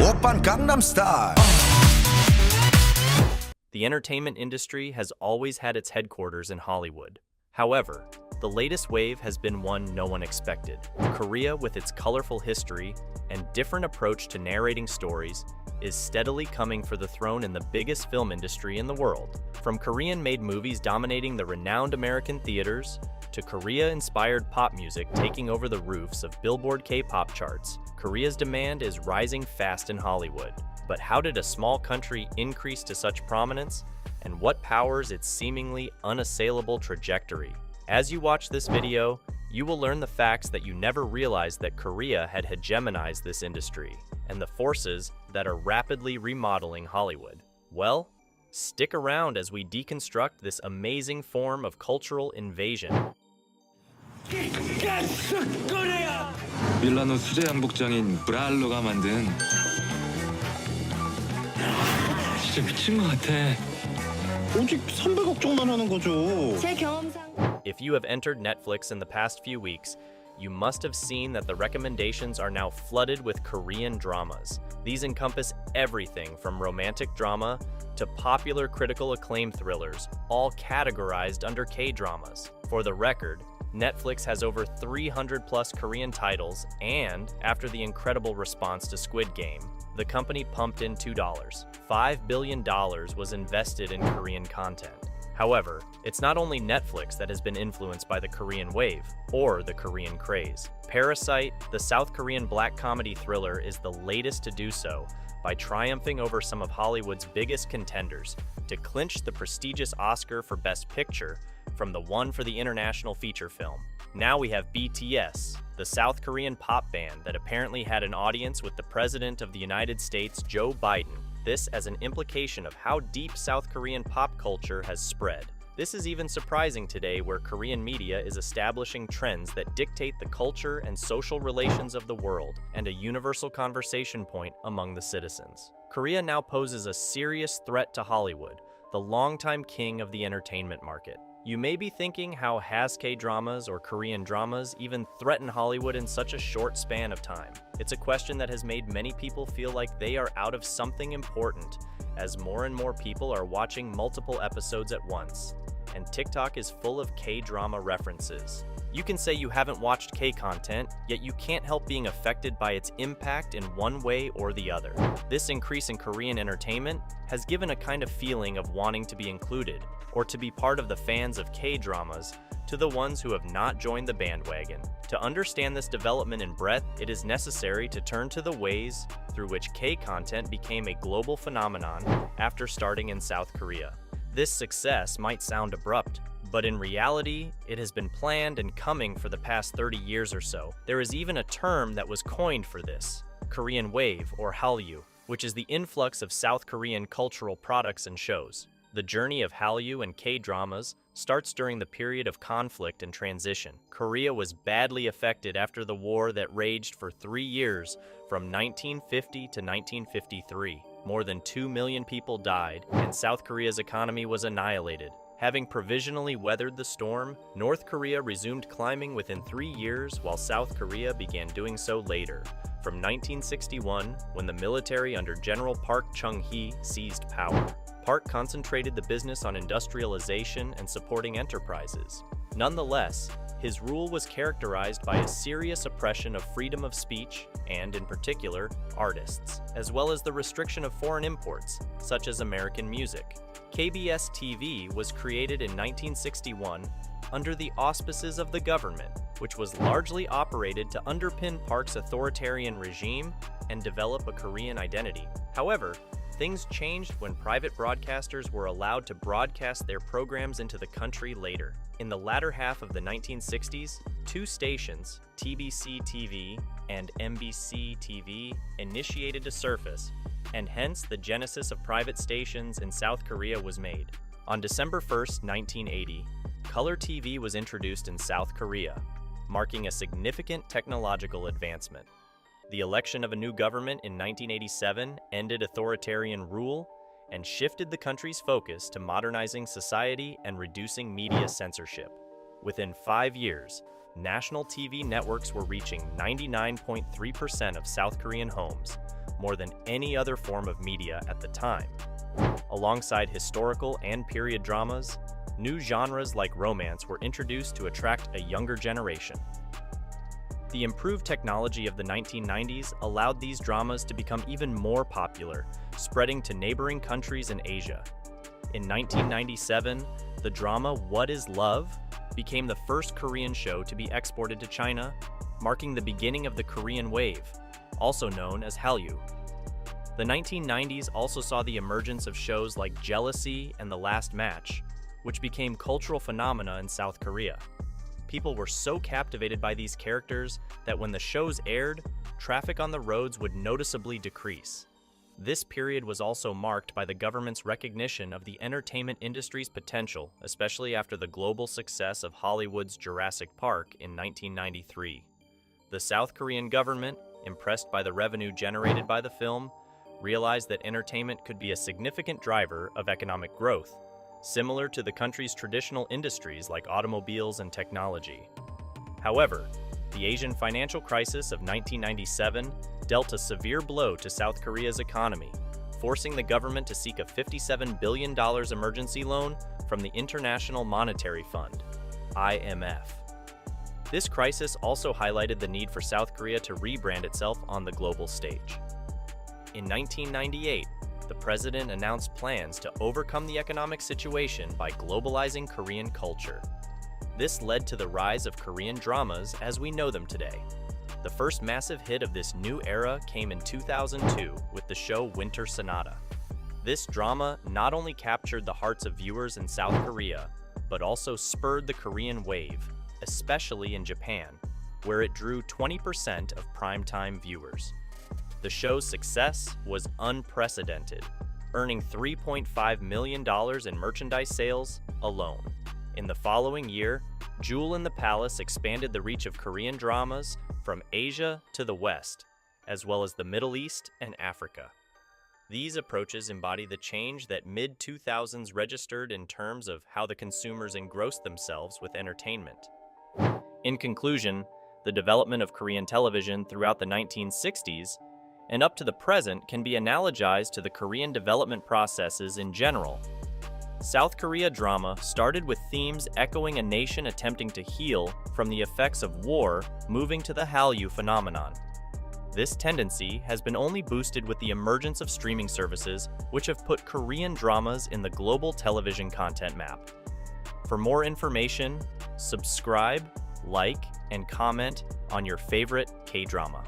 Oppan Gangnam Style. The entertainment industry has always had its headquarters in Hollywood. However, the latest wave has been one no one expected. Korea, with its colorful history and different approach to narrating stories, is steadily coming for the throne in the biggest film industry in the world. From Korean-made movies dominating the renowned American theaters, to Korea-inspired pop music taking over the roofs of Billboard K-pop charts, Korea's demand is rising fast in Hollywood. But how did a small country increase to such prominence? And what powers its seemingly unassailable trajectory? As you watch this video, you will learn the facts that you never realized that Korea had hegemonized this industry, and the forces that are rapidly remodeling Hollywood. Well, stick around as we deconstruct this amazing form of cultural invasion. 밀라노 수제 양복장인 브랄로가 만든 진짜 미친 것 같아. 오직 300억 정만 하는 거죠. 제 경험상 If you have entered Netflix in the past few weeks, you must have seen that the recommendations are now flooded with Korean dramas. These encompass everything from romantic drama to popular critical acclaim thrillers, all categorized under K-dramas. For the record, Netflix has over 300 plus Korean titles, and after the incredible response to Squid Game, the company pumped in $5 billion was invested in Korean content. However, it's not only Netflix that has been influenced by the Korean wave, or the Korean craze. Parasite, the South Korean black comedy thriller, is the latest to do so by triumphing over some of Hollywood's biggest contenders to clinch the prestigious Oscar for Best Picture from the one for the international feature film. Now we have BTS, the South Korean pop band that apparently had an audience with the President of the United States, Joe Biden. This as an implication of how deep South Korean pop culture has spread. This is even surprising today, where Korean media is establishing trends that dictate the culture and social relations of the world, and a universal conversation point among the citizens. Korea now poses a serious threat to Hollywood, the longtime king of the entertainment market. You may be thinking, how has K-dramas or Korean dramas even threatened Hollywood in such a short span of time? It's a question that has made many people feel like they are out of something important, as more and more people are watching multiple episodes at once, and TikTok is full of K-drama references. You can say you haven't watched K-content, yet you can't help being affected by its impact in one way or the other. This increase in Korean entertainment has given a kind of feeling of wanting to be included, or to be part of the fans of K-dramas, to the ones who have not joined the bandwagon. To understand this development in breadth, it is necessary to turn to the ways through which K-content became a global phenomenon after starting in South Korea. This success might sound abrupt, but in reality, it has been planned and coming for the past 30 years or so. There is even a term that was coined for this, Korean wave, or Hallyu, which is the influx of South Korean cultural products and shows. The journey of Hallyu and K-dramas starts during the period of conflict and transition. Korea was badly affected after the war that raged for 3 years, from 1950 to 1953. More than 2 million people died, and South Korea's economy was annihilated. Having provisionally weathered the storm, North Korea resumed climbing within 3 years, while South Korea began doing so later, from 1961, when the military under General Park Chung-hee seized power. Park concentrated the business on industrialization and supporting enterprises. Nonetheless, his rule was characterized by a serious oppression of freedom of speech and, in particular, artists, as well as the restriction of foreign imports, such as American music. KBS TV was created in 1961 under the auspices of the government, which was largely operated to underpin Park's authoritarian regime and develop a Korean identity. However, things changed when private broadcasters were allowed to broadcast their programs into the country later. In the latter half of the 1960s, 2 stations, TBC TV and MBC TV, initiated to surface, and hence the genesis of private stations in South Korea was made. On December 1st, 1980, color TV was introduced in South Korea, marking a significant technological advancement. The election of a new government in 1987 ended authoritarian rule and shifted the country's focus to modernizing society and reducing media censorship. Within 5 years, national TV networks were reaching 99.3% of South Korean homes, more than any other form of media at the time. Alongside historical and period dramas, new genres like romance were introduced to attract a younger generation. The improved technology of the 1990s allowed these dramas to become even more popular, spreading to neighboring countries in Asia. In 1997, the drama What is Love became the first Korean show to be exported to China, marking the beginning of the Korean wave, also known as Hallyu. The 1990s also saw the emergence of shows like Jealousy and The Last Match, which became cultural phenomena in South Korea. People were so captivated by these characters that when the shows aired, traffic on the roads would noticeably decrease. This period was also marked by the government's recognition of the entertainment industry's potential, especially after the global success of Hollywood's Jurassic Park in 1993. The South Korean government, impressed by the revenue generated by the film, realized that entertainment could be a significant driver of economic growth, similar to the country's traditional industries like automobiles and technology. However, the Asian financial crisis of 1997 dealt a severe blow to South Korea's economy, forcing the government to seek a $57 billion emergency loan from the International Monetary Fund, IMF. This crisis also highlighted the need for South Korea to rebrand itself on the global stage. In 1998, the president announced plans to overcome the economic situation by globalizing Korean culture. This led to the rise of Korean dramas as we know them today. The first massive hit of this new era came in 2002 with the show Winter Sonata. This drama not only captured the hearts of viewers in South Korea, but also spurred the Korean wave, especially in Japan, where it drew 20% of primetime viewers. The show's success was unprecedented, earning $3.5 million in merchandise sales alone. In the following year, Jewel in the Palace expanded the reach of Korean dramas from Asia to the West, as well as the Middle East and Africa. These approaches embody the change that mid-2000s registered in terms of how the consumers engrossed themselves with entertainment. In conclusion, the development of Korean television throughout the 1960s and up to the present can be analogized to the Korean development processes in general. South Korea drama started with themes echoing a nation attempting to heal from the effects of war, moving to the Hallyu phenomenon. This tendency has been only boosted with the emergence of streaming services, which have put Korean dramas in the global television content map. For more information, subscribe, like, and comment on your favorite K-drama.